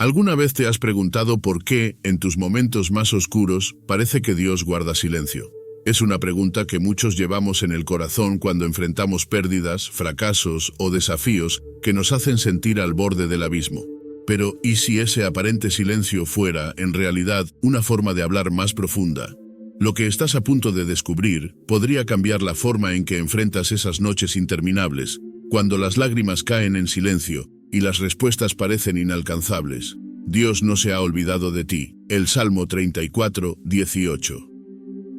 ¿Alguna vez te has preguntado por qué, en tus momentos más oscuros, parece que Dios guarda silencio? Es una pregunta que muchos llevamos en el corazón cuando enfrentamos pérdidas, fracasos o desafíos que nos hacen sentir al borde del abismo. Pero, ¿y si ese aparente silencio fuera, en realidad, una forma de hablar más profunda? Lo que estás a punto de descubrir podría cambiar la forma en que enfrentas esas noches interminables, cuando las lágrimas caen en silencio y las respuestas parecen inalcanzables. Dios no se ha olvidado de ti. El Salmo 34, 18.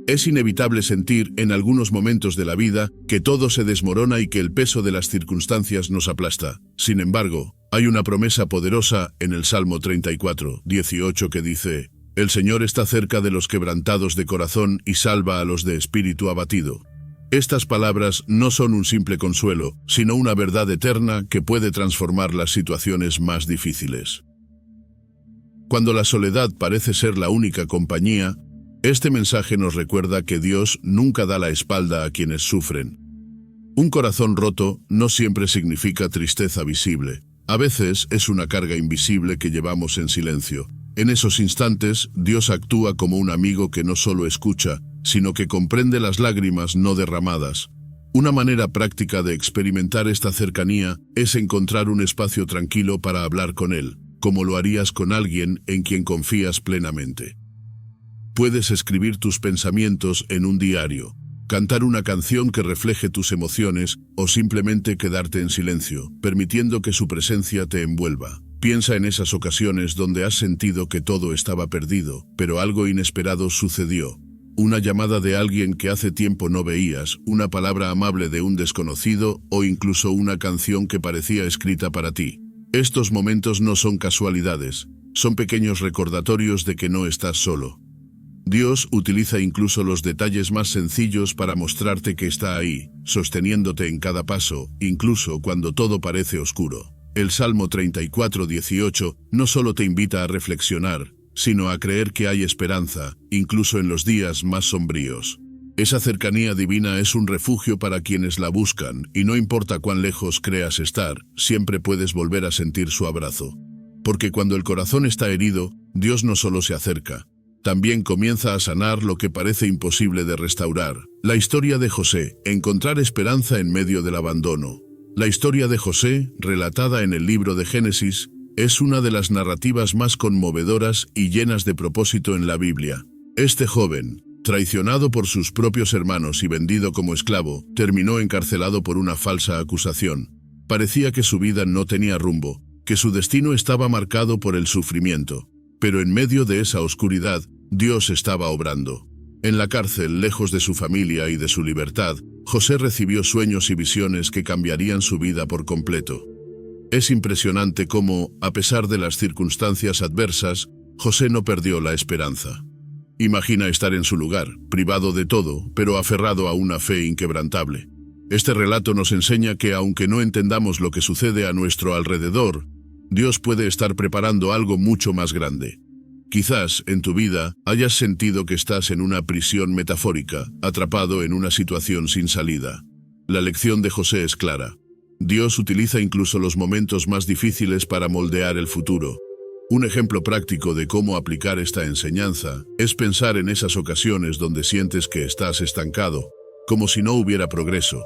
Es inevitable sentir, en algunos momentos de la vida, que todo se desmorona y que el peso de las circunstancias nos aplasta. Sin embargo, hay una promesa poderosa en el Salmo 34, 18 que dice: «El Señor está cerca de los quebrantados de corazón y salva a los de espíritu abatido». Estas palabras no son un simple consuelo, sino una verdad eterna que puede transformar las situaciones más difíciles. Cuando la soledad parece ser la única compañía, este mensaje nos recuerda que Dios nunca da la espalda a quienes sufren. Un corazón roto no siempre significa tristeza visible. A veces es una carga invisible que llevamos en silencio. En esos instantes, Dios actúa como un amigo que no solo escucha, sino que comprende las lágrimas no derramadas. Una manera práctica de experimentar esta cercanía es encontrar un espacio tranquilo para hablar con Él, como lo harías con alguien en quien confías plenamente. Puedes escribir tus pensamientos en un diario, cantar una canción que refleje tus emociones o simplemente quedarte en silencio, permitiendo que su presencia te envuelva. Piensa en esas ocasiones donde has sentido que todo estaba perdido, pero algo inesperado sucedió. Una llamada de alguien que hace tiempo no veías, una palabra amable de un desconocido o incluso una canción que parecía escrita para ti. Estos momentos no son casualidades, son pequeños recordatorios de que no estás solo. Dios utiliza incluso los detalles más sencillos para mostrarte que está ahí, sosteniéndote en cada paso, incluso cuando todo parece oscuro. El Salmo 34, 18 no solo te invita a reflexionar, sino a creer que hay esperanza, incluso en los días más sombríos. Esa cercanía divina es un refugio para quienes la buscan, y no importa cuán lejos creas estar, siempre puedes volver a sentir su abrazo. Porque cuando el corazón está herido, Dios no solo se acerca, también comienza a sanar lo que parece imposible de restaurar. La historia de José, encontrar esperanza en medio del abandono. La historia de José, relatada en el libro de Génesis, es una de las narrativas más conmovedoras y llenas de propósito en la Biblia. Este joven, traicionado por sus propios hermanos y vendido como esclavo, terminó encarcelado por una falsa acusación. Parecía que su vida no tenía rumbo, que su destino estaba marcado por el sufrimiento. Pero en medio de esa oscuridad, Dios estaba obrando. En la cárcel, lejos de su familia y de su libertad, José recibió sueños y visiones que cambiarían su vida por completo. Es impresionante cómo, a pesar de las circunstancias adversas, José no perdió la esperanza. Imagina estar en su lugar, privado de todo, pero aferrado a una fe inquebrantable. Este relato nos enseña que aunque no entendamos lo que sucede a nuestro alrededor, Dios puede estar preparando algo mucho más grande. Quizás, en tu vida, hayas sentido que estás en una prisión metafórica, atrapado en una situación sin salida. La lección de José es clara. Dios utiliza incluso los momentos más difíciles para moldear el futuro. Un ejemplo práctico de cómo aplicar esta enseñanza es pensar en esas ocasiones donde sientes que estás estancado, como si no hubiera progreso.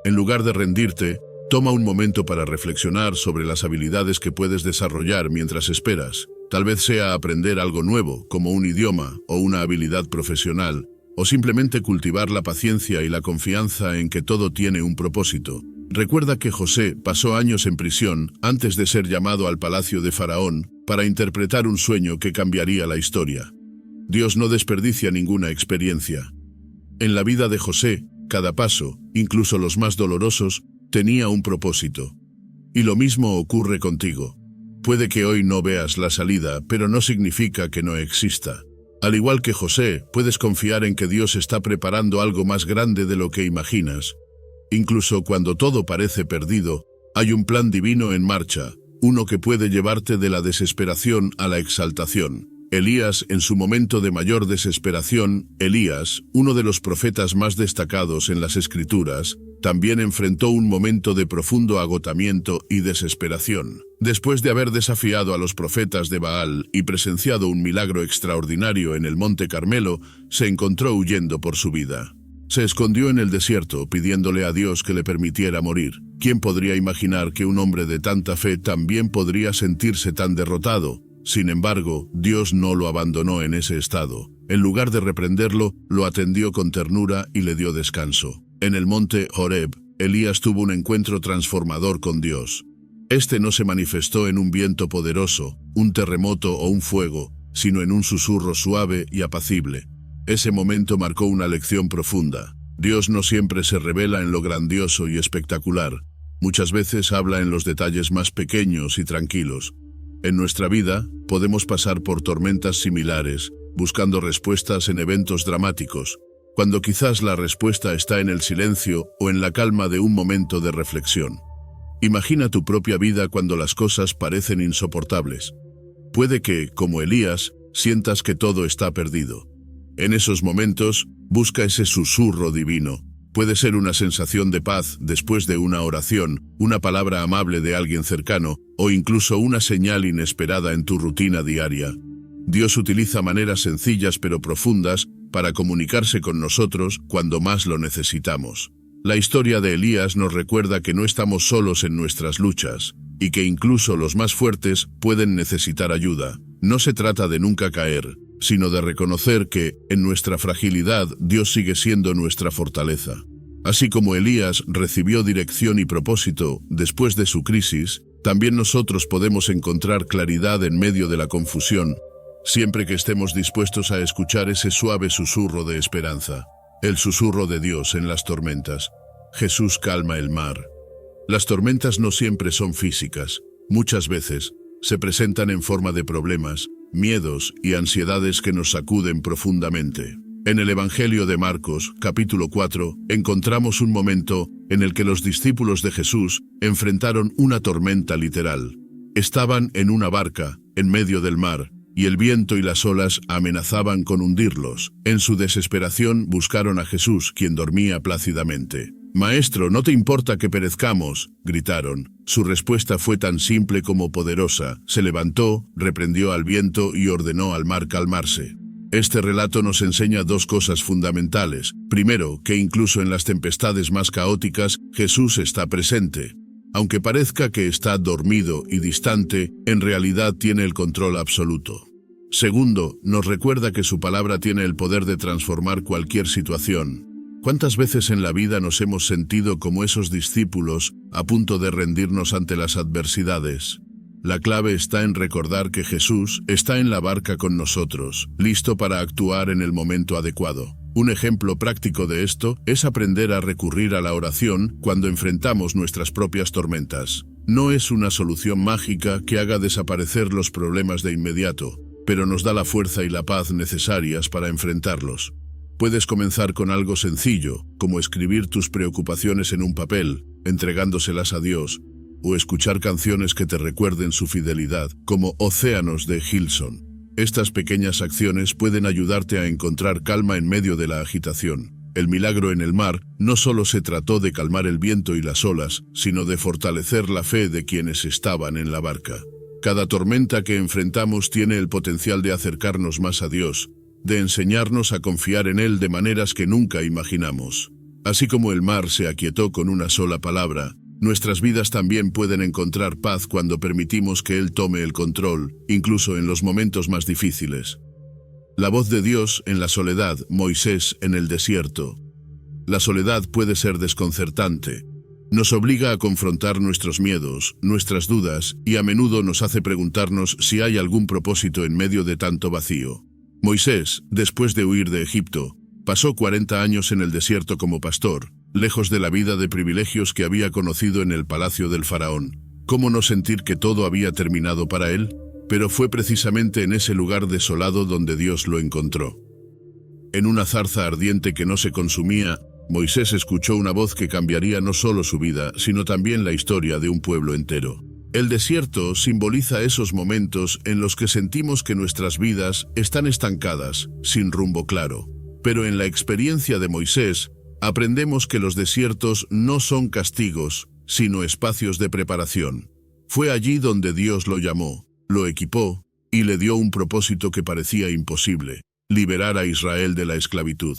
En lugar de rendirte, toma un momento para reflexionar sobre las habilidades que puedes desarrollar mientras esperas. Tal vez sea aprender algo nuevo, como un idioma o una habilidad profesional, o simplemente cultivar la paciencia y la confianza en que todo tiene un propósito. Recuerda que José pasó años en prisión antes de ser llamado al palacio de Faraón para interpretar un sueño que cambiaría la historia. Dios no desperdicia ninguna experiencia. En la vida de José, cada paso, incluso los más dolorosos, tenía un propósito. Y lo mismo ocurre contigo. Puede que hoy no veas la salida, pero no significa que no exista. Al igual que José, puedes confiar en que Dios está preparando algo más grande de lo que imaginas. Incluso cuando todo parece perdido, hay un plan divino en marcha, uno que puede llevarte de la desesperación a la exaltación. Elías, en su momento de mayor desesperación, Elías, uno de los profetas más destacados en las Escrituras, también enfrentó un momento de profundo agotamiento y desesperación. Después de haber desafiado a los profetas de Baal y presenciado un milagro extraordinario en el Monte Carmelo, se encontró huyendo por su vida. Se escondió en el desierto, pidiéndole a Dios que le permitiera morir. ¿Quién podría imaginar que un hombre de tanta fe también podría sentirse tan derrotado? Sin embargo, Dios no lo abandonó en ese estado. En lugar de reprenderlo, lo atendió con ternura y le dio descanso. En el monte Horeb, Elías tuvo un encuentro transformador con Dios. Este no se manifestó en un viento poderoso, un terremoto o un fuego, sino en un susurro suave y apacible. Ese momento marcó una lección profunda. Dios no siempre se revela en lo grandioso y espectacular. Muchas veces habla en los detalles más pequeños y tranquilos. En nuestra vida, podemos pasar por tormentas similares, buscando respuestas en eventos dramáticos, cuando quizás la respuesta está en el silencio o en la calma de un momento de reflexión. Imagina tu propia vida cuando las cosas parecen insoportables. Puede que, como Elías, sientas que todo está perdido. En esos momentos, busca ese susurro divino. Puede ser una sensación de paz después de una oración, una palabra amable de alguien cercano, o incluso una señal inesperada en tu rutina diaria. Dios utiliza maneras sencillas pero profundas para comunicarse con nosotros cuando más lo necesitamos. La historia de Elías nos recuerda que no estamos solos en nuestras luchas, y que incluso los más fuertes pueden necesitar ayuda. No se trata de nunca caer, sino de reconocer que, en nuestra fragilidad, Dios sigue siendo nuestra fortaleza. Así como Elías recibió dirección y propósito después de su crisis, también nosotros podemos encontrar claridad en medio de la confusión, siempre que estemos dispuestos a escuchar ese suave susurro de esperanza. El susurro de Dios en las tormentas. Jesús calma el mar. Las tormentas no siempre son físicas. Muchas veces se presentan en forma de problemas, miedos y ansiedades que nos sacuden profundamente. En el Evangelio de Marcos, capítulo 4, encontramos un momento en el que los discípulos de Jesús enfrentaron una tormenta literal. Estaban en una barca, en medio del mar, y el viento y las olas amenazaban con hundirlos. En su desesperación buscaron a Jesús, quien dormía plácidamente. «Maestro, ¿no te importa que perezcamos?», gritaron. Su respuesta fue tan simple como poderosa. Se levantó, reprendió al viento y ordenó al mar calmarse. Este relato nos enseña dos cosas fundamentales. Primero, que incluso en las tempestades más caóticas, Jesús está presente. Aunque parezca que está dormido y distante, en realidad tiene el control absoluto. Segundo, nos recuerda que su palabra tiene el poder de transformar cualquier situación. ¿Cuántas veces en la vida nos hemos sentido como esos discípulos, a punto de rendirnos ante las adversidades? La clave está en recordar que Jesús está en la barca con nosotros, listo para actuar en el momento adecuado. Un ejemplo práctico de esto es aprender a recurrir a la oración cuando enfrentamos nuestras propias tormentas. No es una solución mágica que haga desaparecer los problemas de inmediato, pero nos da la fuerza y la paz necesarias para enfrentarlos. Puedes comenzar con algo sencillo, como escribir tus preocupaciones en un papel, entregándoselas a Dios, o escuchar canciones que te recuerden su fidelidad, como Océanos de Hillsong. Estas pequeñas acciones pueden ayudarte a encontrar calma en medio de la agitación. El milagro en el mar no solo se trató de calmar el viento y las olas, sino de fortalecer la fe de quienes estaban en la barca. Cada tormenta que enfrentamos tiene el potencial de acercarnos más a Dios, de enseñarnos a confiar en Él de maneras que nunca imaginamos. Así como el mar se aquietó con una sola palabra, nuestras vidas también pueden encontrar paz cuando permitimos que Él tome el control, incluso en los momentos más difíciles. La voz de Dios en la soledad, Moisés en el desierto. La soledad puede ser desconcertante. Nos obliga a confrontar nuestros miedos, nuestras dudas, y a menudo nos hace preguntarnos si hay algún propósito en medio de tanto vacío. Moisés, después de huir de Egipto, pasó 40 años en el desierto como pastor, lejos de la vida de privilegios que había conocido en el palacio del faraón. ¿Cómo no sentir que todo había terminado para él? Pero fue precisamente en ese lugar desolado donde Dios lo encontró. En una zarza ardiente que no se consumía, Moisés escuchó una voz que cambiaría no solo su vida, sino también la historia de un pueblo entero. El desierto simboliza esos momentos en los que sentimos que nuestras vidas están estancadas, sin rumbo claro. Pero en la experiencia de Moisés, aprendemos que los desiertos no son castigos, sino espacios de preparación. Fue allí donde Dios lo llamó, lo equipó y le dio un propósito que parecía imposible: liberar a Israel de la esclavitud.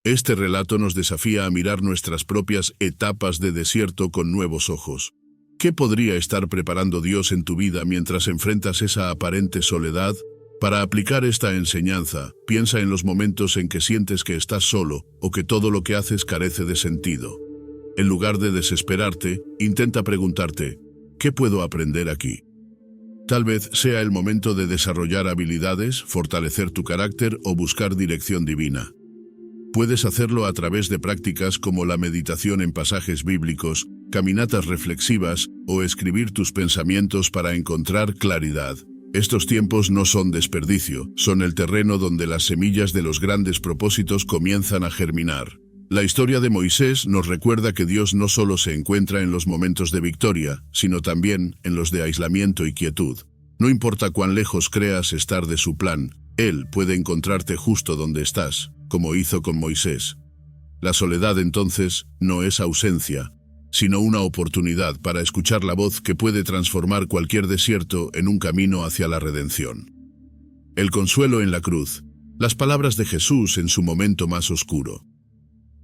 Este relato nos desafía a mirar nuestras propias etapas de desierto con nuevos ojos. ¿Qué podría estar preparando Dios en tu vida mientras enfrentas esa aparente soledad? Para aplicar esta enseñanza, piensa en los momentos en que sientes que estás solo o que todo lo que haces carece de sentido. En lugar de desesperarte, intenta preguntarte: ¿qué puedo aprender aquí? Tal vez sea el momento de desarrollar habilidades, fortalecer tu carácter o buscar dirección divina. Puedes hacerlo a través de prácticas como la meditación en pasajes bíblicos, caminatas reflexivas o escribir tus pensamientos para encontrar claridad. Estos tiempos no son desperdicio, son el terreno donde las semillas de los grandes propósitos comienzan a germinar. La historia de Moisés nos recuerda que Dios no solo se encuentra en los momentos de victoria, sino también en los de aislamiento y quietud. No importa cuán lejos creas estar de su plan, Él puede encontrarte justo donde estás, como hizo con Moisés. La soledad, entonces, no es ausencia, sino una oportunidad para escuchar la voz que puede transformar cualquier desierto en un camino hacia la redención. El consuelo en la cruz. Las palabras de Jesús en su momento más oscuro.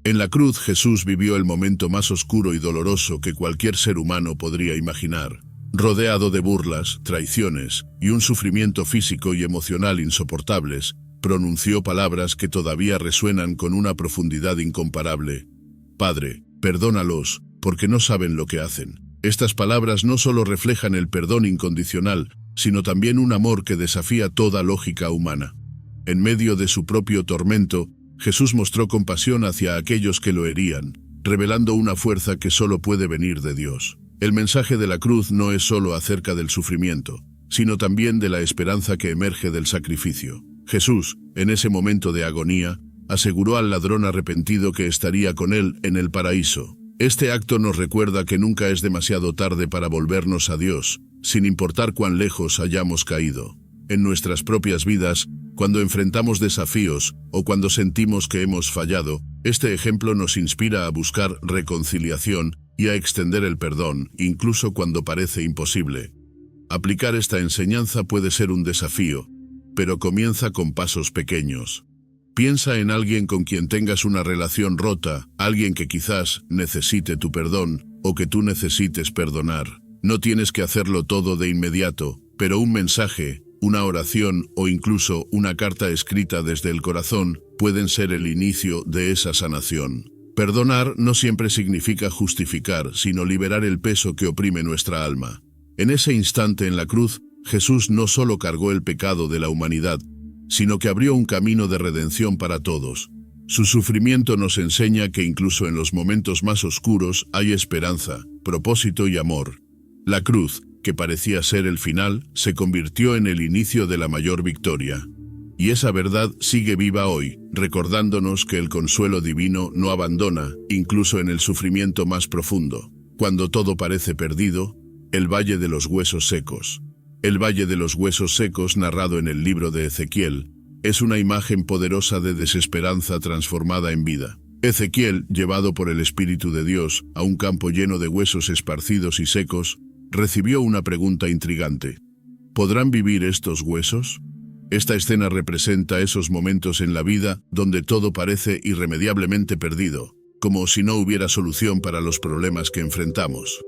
En la cruz, Jesús vivió el momento más oscuro y doloroso que cualquier ser humano podría imaginar. Rodeado de burlas, traiciones y un sufrimiento físico y emocional insoportables, pronunció palabras que todavía resuenan con una profundidad incomparable: Padre, perdónalos, porque no saben lo que hacen. Estas palabras no solo reflejan el perdón incondicional, sino también un amor que desafía toda lógica humana. En medio de su propio tormento, Jesús mostró compasión hacia aquellos que lo herían, revelando una fuerza que solo puede venir de Dios. El mensaje de la cruz no es solo acerca del sufrimiento, sino también de la esperanza que emerge del sacrificio. Jesús, en ese momento de agonía, aseguró al ladrón arrepentido que estaría con él en el paraíso. Este acto nos recuerda que nunca es demasiado tarde para volvernos a Dios, sin importar cuán lejos hayamos caído. En nuestras propias vidas, cuando enfrentamos desafíos o cuando sentimos que hemos fallado, este ejemplo nos inspira a buscar reconciliación y a extender el perdón, incluso cuando parece imposible. Aplicar esta enseñanza puede ser un desafío, pero comienza con pasos pequeños. Piensa en alguien con quien tengas una relación rota, alguien que quizás necesite tu perdón o que tú necesites perdonar. No tienes que hacerlo todo de inmediato, pero un mensaje, una oración o incluso una carta escrita desde el corazón pueden ser el inicio de esa sanación. Perdonar no siempre significa justificar, sino liberar el peso que oprime nuestra alma. En ese instante en la cruz, Jesús no solo cargó el pecado de la humanidad, sino que abrió un camino de redención para todos. Su sufrimiento nos enseña que incluso en los momentos más oscuros hay esperanza, propósito y amor. La cruz, que parecía ser el final, se convirtió en el inicio de la mayor victoria. Y esa verdad sigue viva hoy, recordándonos que el consuelo divino no abandona, incluso en el sufrimiento más profundo. Cuando todo parece perdido, el Valle de los Huesos Secos. El Valle de los Huesos Secos, narrado en el libro de Ezequiel, es una imagen poderosa de desesperanza transformada en vida. Ezequiel, llevado por el Espíritu de Dios a un campo lleno de huesos esparcidos y secos, recibió una pregunta intrigante: ¿podrán vivir estos huesos? Esta escena representa esos momentos en la vida donde todo parece irremediablemente perdido, como si no hubiera solución para los problemas que enfrentamos.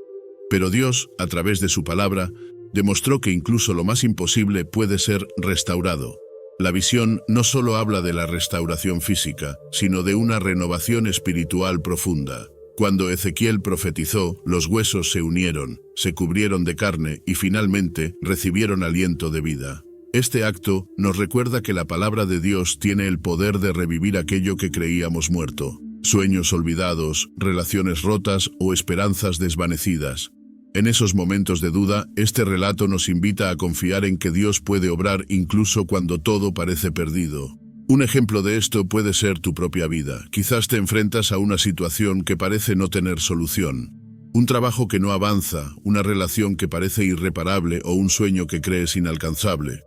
Pero Dios, a través de su palabra, demostró que incluso lo más imposible puede ser restaurado. La visión no solo habla de la restauración física, sino de una renovación espiritual profunda. Cuando Ezequiel profetizó, los huesos se unieron, se cubrieron de carne y finalmente recibieron aliento de vida. Este acto nos recuerda que la palabra de Dios tiene el poder de revivir aquello que creíamos muerto: sueños olvidados, relaciones rotas o esperanzas desvanecidas. En esos momentos de duda, este relato nos invita a confiar en que Dios puede obrar incluso cuando todo parece perdido. Un ejemplo de esto puede ser tu propia vida. Quizás te enfrentas a una situación que parece no tener solución. Un trabajo que no avanza, una relación que parece irreparable o un sueño que crees inalcanzable.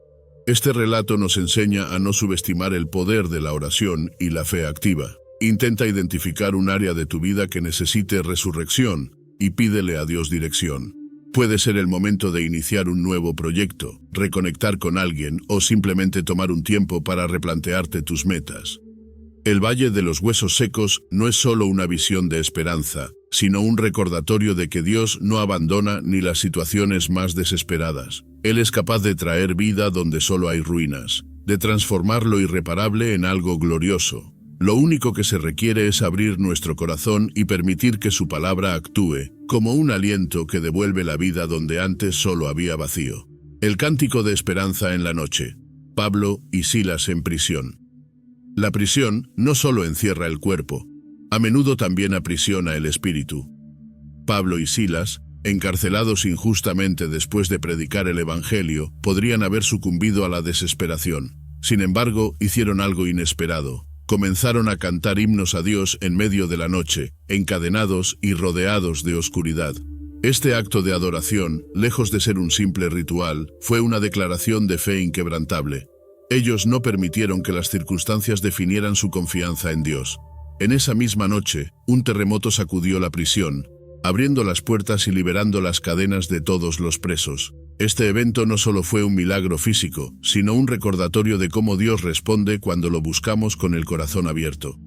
Este relato nos enseña a no subestimar el poder de la oración y la fe activa. Intenta identificar un área de tu vida que necesite resurrección y pídele a Dios dirección. Puede ser el momento de iniciar un nuevo proyecto, reconectar con alguien o simplemente tomar un tiempo para replantearte tus metas. El Valle de los Huesos Secos no es solo una visión de esperanza, sino un recordatorio de que Dios no abandona ni las situaciones más desesperadas. Él es capaz de traer vida donde solo hay ruinas, de transformar lo irreparable en algo glorioso. Lo único que se requiere es abrir nuestro corazón y permitir que su palabra actúe, como un aliento que devuelve la vida donde antes solo había vacío. El cántico de esperanza en la noche. Pablo y Silas en prisión. La prisión no solo encierra el cuerpo, a menudo también aprisiona el espíritu. Pablo y Silas, encarcelados injustamente después de predicar el Evangelio, podrían haber sucumbido a la desesperación. Sin embargo, hicieron algo inesperado. Comenzaron a cantar himnos a Dios en medio de la noche, encadenados y rodeados de oscuridad. Este acto de adoración, lejos de ser un simple ritual, fue una declaración de fe inquebrantable. Ellos no permitieron que las circunstancias definieran su confianza en Dios. En esa misma noche, un terremoto sacudió la prisión, abriendo las puertas y liberando las cadenas de todos los presos. Este evento no solo fue un milagro físico, sino un recordatorio de cómo Dios responde cuando lo buscamos con el corazón abierto.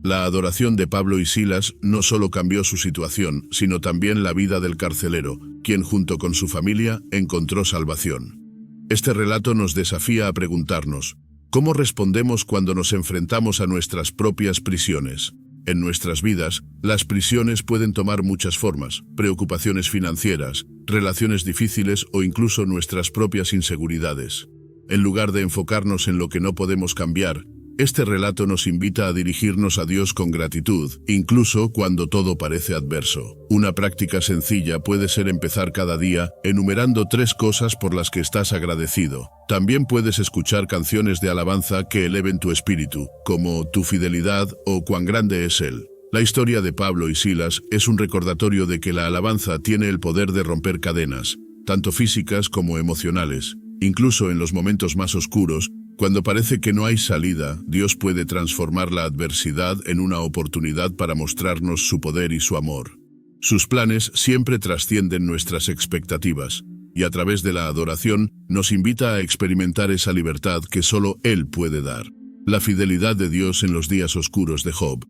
La adoración de Pablo y Silas no solo cambió su situación, sino también la vida del carcelero, quien junto con su familia encontró salvación. Este relato nos desafía a preguntarnos, ¿cómo respondemos cuando nos enfrentamos a nuestras propias prisiones? En nuestras vidas, las prisiones pueden tomar muchas formas: preocupaciones financieras, relaciones difíciles o incluso nuestras propias inseguridades. En lugar de enfocarnos en lo que no podemos cambiar, este relato nos invita a dirigirnos a Dios con gratitud, incluso cuando todo parece adverso. Una práctica sencilla puede ser empezar cada día enumerando 3 cosas por las que estás agradecido. También puedes escuchar canciones de alabanza que eleven tu espíritu, como Tu fidelidad o Cuán grande es Él. La historia de Pablo y Silas es un recordatorio de que la alabanza tiene el poder de romper cadenas, tanto físicas como emocionales. Incluso en los momentos más oscuros, cuando parece que no hay salida, Dios puede transformar la adversidad en una oportunidad para mostrarnos su poder y su amor. Sus planes siempre trascienden nuestras expectativas, y a través de la adoración nos invita a experimentar esa libertad que solo Él puede dar. La fidelidad de Dios en los días oscuros de Job.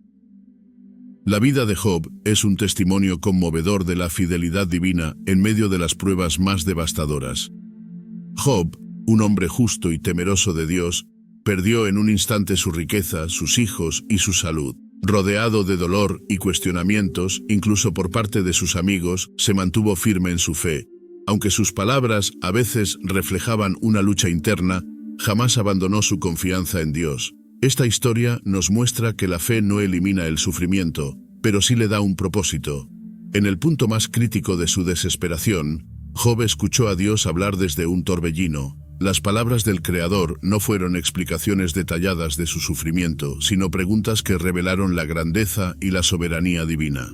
La vida de Job es un testimonio conmovedor de la fidelidad divina en medio de las pruebas más devastadoras. Job, un hombre justo y temeroso de Dios, perdió en un instante su riqueza, sus hijos y su salud. Rodeado de dolor y cuestionamientos, incluso por parte de sus amigos, se mantuvo firme en su fe. Aunque sus palabras a veces reflejaban una lucha interna, jamás abandonó su confianza en Dios. Esta historia nos muestra que la fe no elimina el sufrimiento, pero sí le da un propósito. En el punto más crítico de su desesperación, Job escuchó a Dios hablar desde un torbellino. Las palabras del Creador no fueron explicaciones detalladas de su sufrimiento, sino preguntas que revelaron la grandeza y la soberanía divina.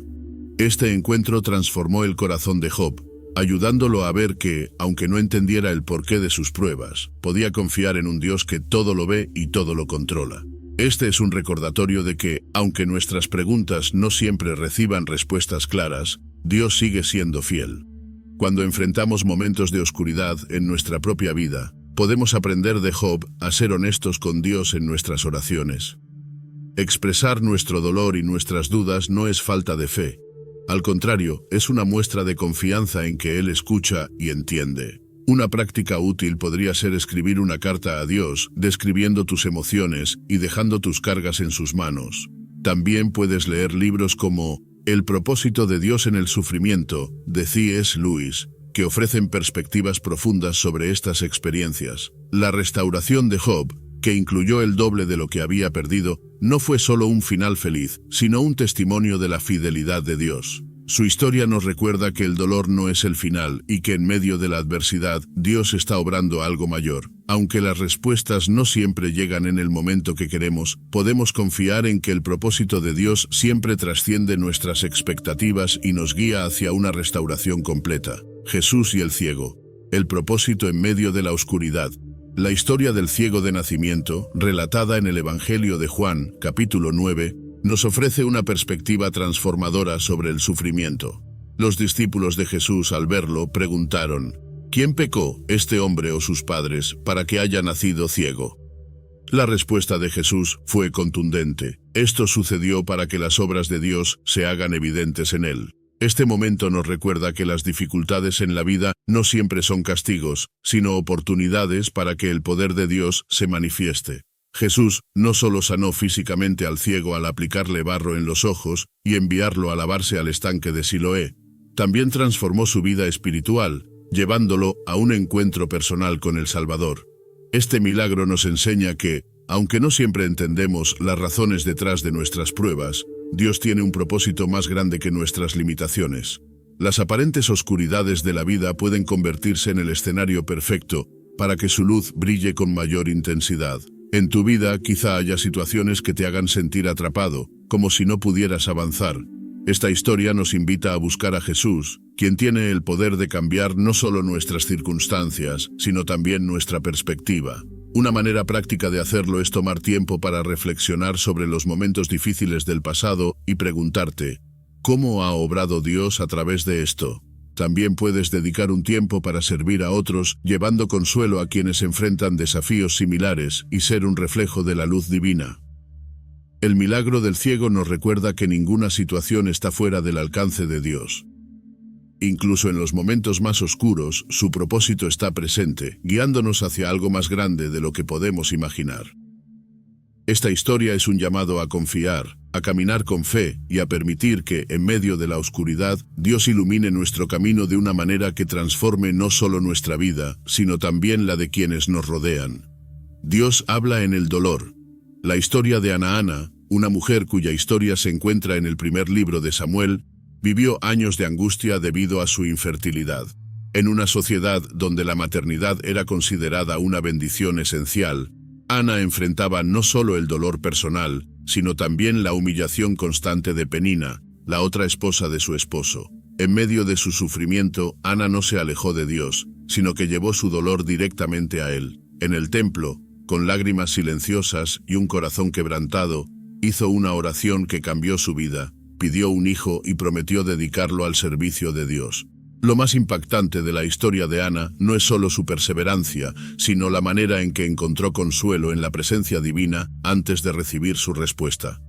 Este encuentro transformó el corazón de Job, ayudándolo a ver que, aunque no entendiera el porqué de sus pruebas, podía confiar en un Dios que todo lo ve y todo lo controla. Este es un recordatorio de que, aunque nuestras preguntas no siempre reciban respuestas claras, Dios sigue siendo fiel. Cuando enfrentamos momentos de oscuridad en nuestra propia vida, podemos aprender de Job a ser honestos con Dios en nuestras oraciones. Expresar nuestro dolor y nuestras dudas no es falta de fe. Al contrario, es una muestra de confianza en que Él escucha y entiende. Una práctica útil podría ser escribir una carta a Dios, describiendo tus emociones y dejando tus cargas en sus manos. También puedes leer libros como El propósito de Dios en el sufrimiento, de C.S. Lewis, que ofrecen perspectivas profundas sobre estas experiencias. La restauración de Job, que incluyó el doble de lo que había perdido, no fue solo un final feliz, sino un testimonio de la fidelidad de Dios. Su historia nos recuerda que el dolor no es el final y que en medio de la adversidad, Dios está obrando algo mayor. Aunque las respuestas no siempre llegan en el momento que queremos, podemos confiar en que el propósito de Dios siempre trasciende nuestras expectativas y nos guía hacia una restauración completa. Jesús y el ciego. El propósito en medio de la oscuridad. La historia del ciego de nacimiento, relatada en el Evangelio de Juan, capítulo 9, nos ofrece una perspectiva transformadora sobre el sufrimiento. Los discípulos de Jesús, al verlo, preguntaron: ¿quién pecó, este hombre o sus padres, para que haya nacido ciego? La respuesta de Jesús fue contundente: esto sucedió para que las obras de Dios se hagan evidentes en él. Este momento nos recuerda que las dificultades en la vida no siempre son castigos, sino oportunidades para que el poder de Dios se manifieste. Jesús no solo sanó físicamente al ciego al aplicarle barro en los ojos y enviarlo a lavarse al estanque de Siloé, también transformó su vida espiritual, llevándolo a un encuentro personal con el Salvador. Este milagro nos enseña que, aunque no siempre entendemos las razones detrás de nuestras pruebas, Dios tiene un propósito más grande que nuestras limitaciones. Las aparentes oscuridades de la vida pueden convertirse en el escenario perfecto para que su luz brille con mayor intensidad. En tu vida quizá haya situaciones que te hagan sentir atrapado, como si no pudieras avanzar. Esta historia nos invita a buscar a Jesús, quien tiene el poder de cambiar no solo nuestras circunstancias, sino también nuestra perspectiva. Una manera práctica de hacerlo es tomar tiempo para reflexionar sobre los momentos difíciles del pasado y preguntarte: ¿cómo ha obrado Dios a través de esto? También puedes dedicar un tiempo para servir a otros, llevando consuelo a quienes enfrentan desafíos similares y ser un reflejo de la luz divina. El milagro del ciego nos recuerda que ninguna situación está fuera del alcance de Dios. Incluso en los momentos más oscuros, su propósito está presente, guiándonos hacia algo más grande de lo que podemos imaginar. Esta historia es un llamado a confiar, a caminar con fe y a permitir que, en medio de la oscuridad, Dios ilumine nuestro camino de una manera que transforme no solo nuestra vida, sino también la de quienes nos rodean. Dios habla en el dolor. La historia de Ana, una mujer cuya historia se encuentra en el primer libro de Samuel, vivió años de angustia debido a su infertilidad. En una sociedad donde la maternidad era considerada una bendición esencial, Ana enfrentaba no solo el dolor personal, sino también la humillación constante de Penina, la otra esposa de su esposo. En medio de su sufrimiento, Ana no se alejó de Dios, sino que llevó su dolor directamente a Él. En el templo, con lágrimas silenciosas y un corazón quebrantado, hizo una oración que cambió su vida, pidió un hijo y prometió dedicarlo al servicio de Dios. Lo más impactante de la historia de Ana no es solo su perseverancia, sino la manera en que encontró consuelo en la presencia divina antes de recibir su respuesta.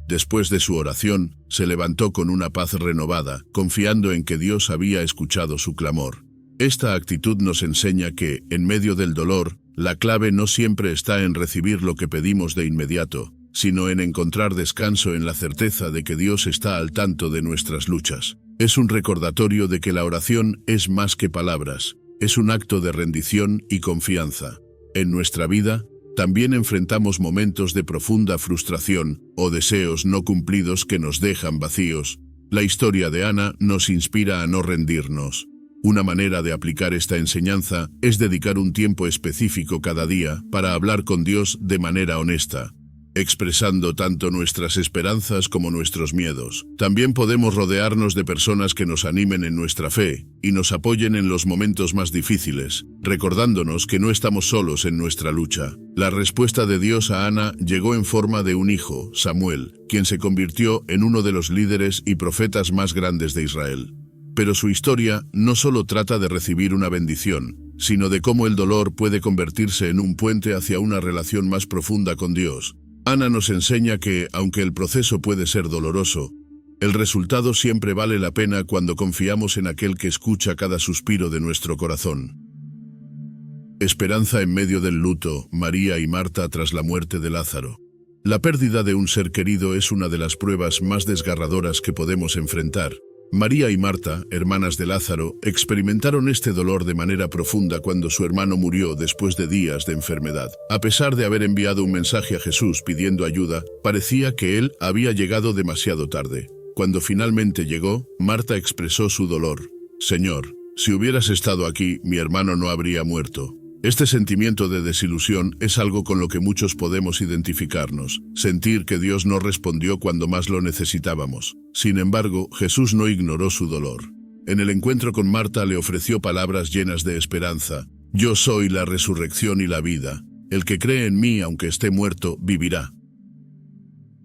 Después de su oración, se levantó con una paz renovada, confiando en que Dios había escuchado su clamor. Esta actitud nos enseña que, en medio del dolor, la clave no siempre está en recibir lo que pedimos de inmediato, sino en encontrar descanso en la certeza de que Dios está al tanto de nuestras luchas. Es un recordatorio de que la oración es más que palabras, es un acto de rendición y confianza. En nuestra vida, también enfrentamos momentos de profunda frustración o deseos no cumplidos que nos dejan vacíos. La historia de Ana nos inspira a no rendirnos. Una manera de aplicar esta enseñanza es dedicar un tiempo específico cada día para hablar con Dios de manera honesta, expresando tanto nuestras esperanzas como nuestros miedos. También podemos rodearnos de personas que nos animen en nuestra fe y nos apoyen en los momentos más difíciles, recordándonos que no estamos solos en nuestra lucha. La respuesta de Dios a Ana llegó en forma de un hijo, Samuel, quien se convirtió en uno de los líderes y profetas más grandes de Israel. Pero su historia no solo trata de recibir una bendición, sino de cómo el dolor puede convertirse en un puente hacia una relación más profunda con Dios. Ana nos enseña que, aunque el proceso puede ser doloroso, el resultado siempre vale la pena cuando confiamos en aquel que escucha cada suspiro de nuestro corazón. Esperanza en medio del luto, María y Marta tras la muerte de Lázaro. La pérdida de un ser querido es una de las pruebas más desgarradoras que podemos enfrentar. María y Marta, hermanas de Lázaro, experimentaron este dolor de manera profunda cuando su hermano murió después de días de enfermedad. A pesar de haber enviado un mensaje a Jesús pidiendo ayuda, parecía que él había llegado demasiado tarde. Cuando finalmente llegó, Marta expresó su dolor. «Señor, si hubieras estado aquí, mi hermano no habría muerto». Este sentimiento de desilusión es algo con lo que muchos podemos identificarnos, sentir que Dios no respondió cuando más lo necesitábamos. Sin embargo, Jesús no ignoró su dolor. En el encuentro con Marta le ofreció palabras llenas de esperanza. «Yo soy la resurrección y la vida. El que cree en mí, aunque esté muerto, vivirá».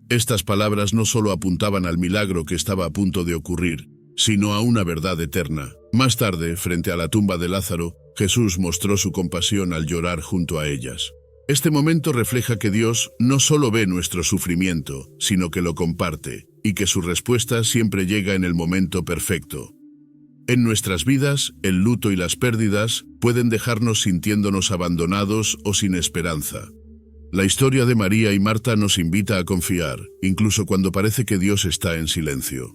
Estas palabras no solo apuntaban al milagro que estaba a punto de ocurrir, sino a una verdad eterna. Más tarde, frente a la tumba de Lázaro, Jesús mostró su compasión al llorar junto a ellas. Este momento refleja que Dios no solo ve nuestro sufrimiento, sino que lo comparte, y que su respuesta siempre llega en el momento perfecto. En nuestras vidas, el luto y las pérdidas pueden dejarnos sintiéndonos abandonados o sin esperanza. La historia de María y Marta nos invita a confiar, incluso cuando parece que Dios está en silencio.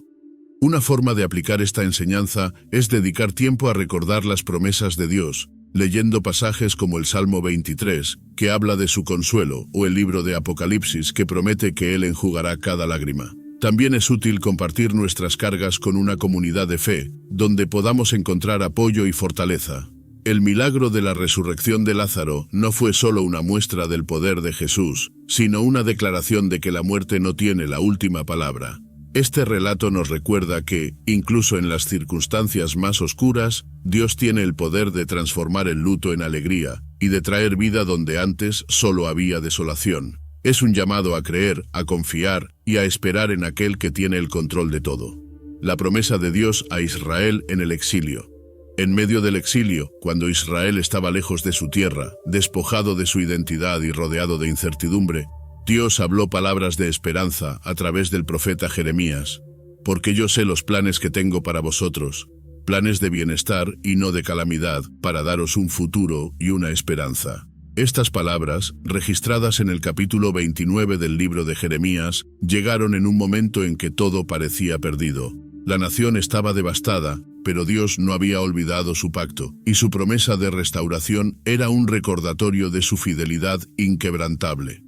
Una forma de aplicar esta enseñanza es dedicar tiempo a recordar las promesas de Dios, leyendo pasajes como el Salmo 23, que habla de su consuelo, o el libro de Apocalipsis, que promete que Él enjugará cada lágrima. También es útil compartir nuestras cargas con una comunidad de fe, donde podamos encontrar apoyo y fortaleza. El milagro de la resurrección de Lázaro no fue solo una muestra del poder de Jesús, sino una declaración de que la muerte no tiene la última palabra. Este relato nos recuerda que, incluso en las circunstancias más oscuras, Dios tiene el poder de transformar el luto en alegría y de traer vida donde antes solo había desolación. Es un llamado a creer, a confiar y a esperar en aquel que tiene el control de todo. La promesa de Dios a Israel en el exilio. En medio del exilio, cuando Israel estaba lejos de su tierra, despojado de su identidad y rodeado de incertidumbre, Dios habló palabras de esperanza a través del profeta Jeremías. Porque yo sé los planes que tengo para vosotros, planes de bienestar y no de calamidad, para daros un futuro y una esperanza. Estas palabras, registradas en el capítulo 29 del libro de Jeremías, llegaron en un momento en que todo parecía perdido. La nación estaba devastada, pero Dios no había olvidado su pacto, y su promesa de restauración era un recordatorio de su fidelidad inquebrantable.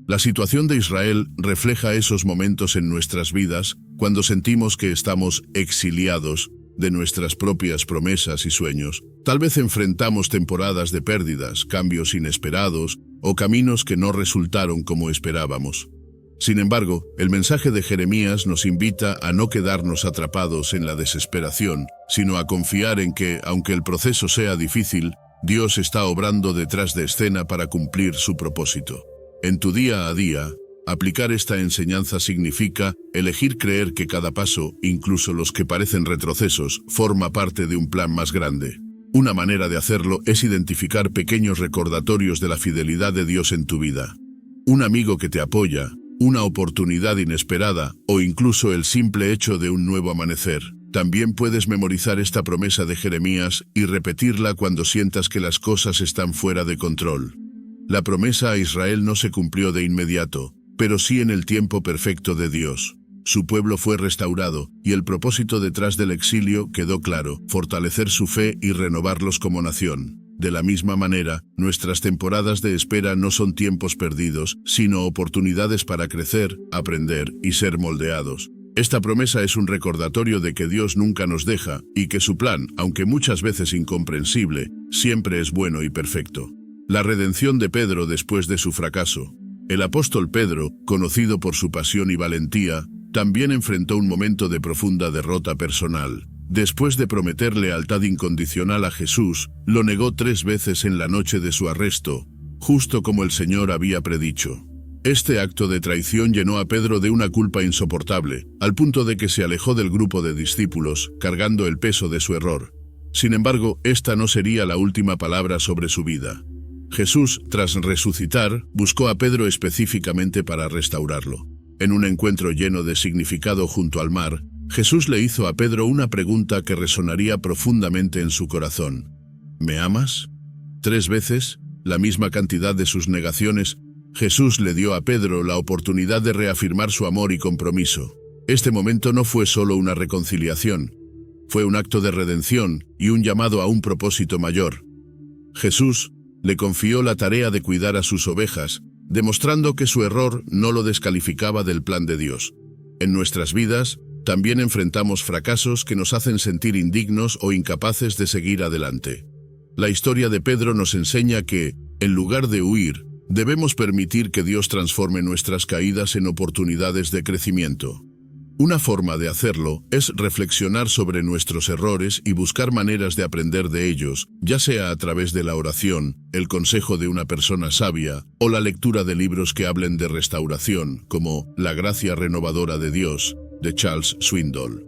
La situación de Israel refleja esos momentos en nuestras vidas cuando sentimos que estamos exiliados de nuestras propias promesas y sueños. Tal vez enfrentamos temporadas de pérdidas, cambios inesperados o caminos que no resultaron como esperábamos. Sin embargo, el mensaje de Jeremías nos invita a no quedarnos atrapados en la desesperación, sino a confiar en que, aunque el proceso sea difícil, Dios está obrando detrás de escena para cumplir su propósito. En tu día a día, aplicar esta enseñanza significa elegir creer que cada paso, incluso los que parecen retrocesos, forma parte de un plan más grande. Una manera de hacerlo es identificar pequeños recordatorios de la fidelidad de Dios en tu vida. Un amigo que te apoya, una oportunidad inesperada o incluso el simple hecho de un nuevo amanecer. También puedes memorizar esta promesa de Jeremías y repetirla cuando sientas que las cosas están fuera de control. La promesa a Israel no se cumplió de inmediato, pero sí en el tiempo perfecto de Dios. Su pueblo fue restaurado, y el propósito detrás del exilio quedó claro: fortalecer su fe y renovarlos como nación. De la misma manera, nuestras temporadas de espera no son tiempos perdidos, sino oportunidades para crecer, aprender y ser moldeados. Esta promesa es un recordatorio de que Dios nunca nos deja, y que su plan, aunque muchas veces incomprensible, siempre es bueno y perfecto. La redención de Pedro después de su fracaso. El apóstol Pedro, conocido por su pasión y valentía, también enfrentó un momento de profunda derrota personal. Después de prometer lealtad incondicional a Jesús, lo negó 3 veces en la noche de su arresto, justo como el Señor había predicho. Este acto de traición llenó a Pedro de una culpa insoportable, al punto de que se alejó del grupo de discípulos, cargando el peso de su error. Sin embargo, esta no sería la última palabra sobre su vida. Jesús, tras resucitar, buscó a Pedro específicamente para restaurarlo. En un encuentro lleno de significado junto al mar, Jesús le hizo a Pedro una pregunta que resonaría profundamente en su corazón. ¿Me amas? 3 veces, la misma cantidad de sus negaciones, Jesús le dio a Pedro la oportunidad de reafirmar su amor y compromiso. Este momento no fue solo una reconciliación, fue un acto de redención y un llamado a un propósito mayor. Jesús le confió la tarea de cuidar a sus ovejas, demostrando que su error no lo descalificaba del plan de Dios. En nuestras vidas, también enfrentamos fracasos que nos hacen sentir indignos o incapaces de seguir adelante. La historia de Pedro nos enseña que, en lugar de huir, debemos permitir que Dios transforme nuestras caídas en oportunidades de crecimiento. Una forma de hacerlo es reflexionar sobre nuestros errores y buscar maneras de aprender de ellos, ya sea a través de la oración, el consejo de una persona sabia, o la lectura de libros que hablen de restauración, como La gracia renovadora de Dios, de Charles Swindoll.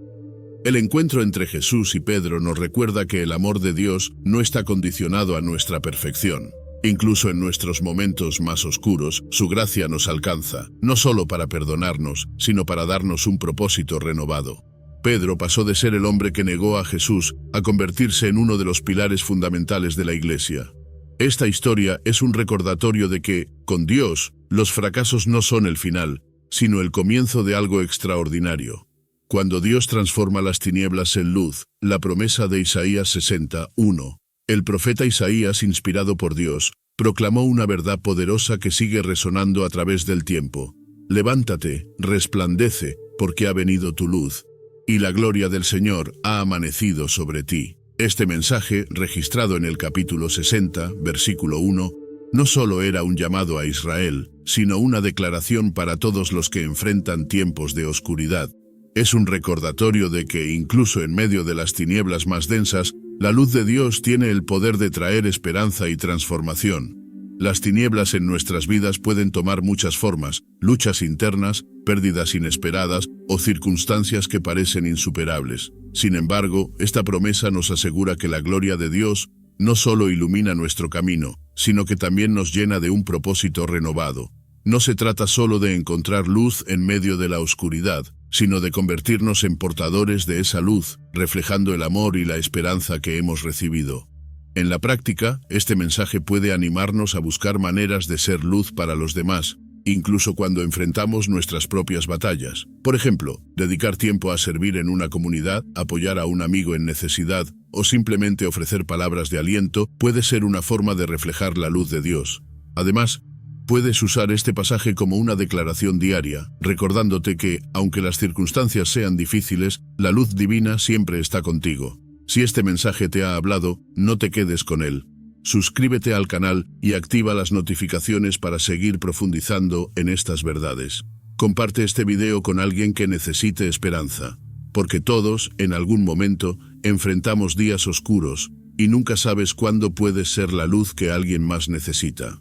El encuentro entre Jesús y Pedro nos recuerda que el amor de Dios no está condicionado a nuestra perfección. Incluso en nuestros momentos más oscuros, su gracia nos alcanza, no solo para perdonarnos, sino para darnos un propósito renovado. Pedro pasó de ser el hombre que negó a Jesús a convertirse en uno de los pilares fundamentales de la Iglesia. Esta historia es un recordatorio de que, con Dios, los fracasos no son el final, sino el comienzo de algo extraordinario. Cuando Dios transforma las tinieblas en luz, la promesa de Isaías 60:1. El profeta Isaías, inspirado por Dios, proclamó una verdad poderosa que sigue resonando a través del tiempo. Levántate, resplandece, porque ha venido tu luz, y la gloria del Señor ha amanecido sobre ti. Este mensaje, registrado en el capítulo 60, versículo 1, no solo era un llamado a Israel, sino una declaración para todos los que enfrentan tiempos de oscuridad. Es un recordatorio de que, incluso en medio de las tinieblas más densas, la luz de Dios tiene el poder de traer esperanza y transformación. Las tinieblas en nuestras vidas pueden tomar muchas formas: luchas internas, pérdidas inesperadas o circunstancias que parecen insuperables. Sin embargo, esta promesa nos asegura que la gloria de Dios no solo ilumina nuestro camino, sino que también nos llena de un propósito renovado. No se trata solo de encontrar luz en medio de la oscuridad, sino de convertirnos en portadores de esa luz, reflejando el amor y la esperanza que hemos recibido. En la práctica, este mensaje puede animarnos a buscar maneras de ser luz para los demás, incluso cuando enfrentamos nuestras propias batallas. Por ejemplo, dedicar tiempo a servir en una comunidad, apoyar a un amigo en necesidad, o simplemente ofrecer palabras de aliento puede ser una forma de reflejar la luz de Dios. Además, puedes usar este pasaje como una declaración diaria, recordándote que, aunque las circunstancias sean difíciles, la luz divina siempre está contigo. Si este mensaje te ha hablado, no te quedes con él. Suscríbete al canal y activa las notificaciones para seguir profundizando en estas verdades. Comparte este video con alguien que necesite esperanza, porque todos, en algún momento, enfrentamos días oscuros, y nunca sabes cuándo puedes ser la luz que alguien más necesita.